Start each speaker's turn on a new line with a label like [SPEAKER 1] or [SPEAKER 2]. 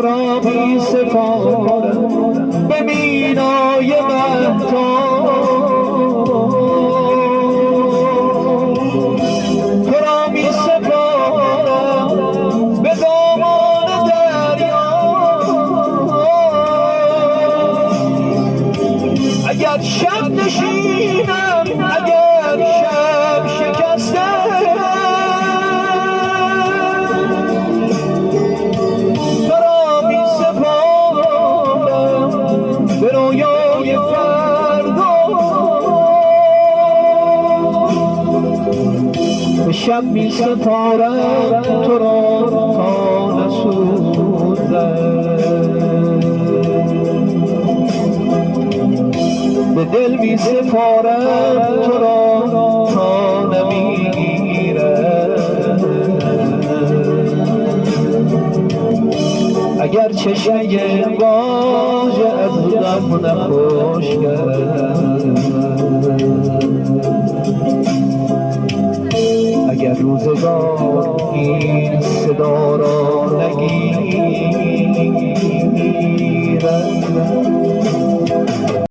[SPEAKER 1] تو را می سپارم به مینای مهتاب، تو را می سپارم به دامان دریا. اگر شب نشینم، اگر شب شکسته، تو را می سپارم به رویای فردا. به شب می سپارم تو را تا نسوزم، به دل می سپارم تو را تا نمیرم. اگر چشمه باج از غم نخشکم، اگر روزگار این صدا را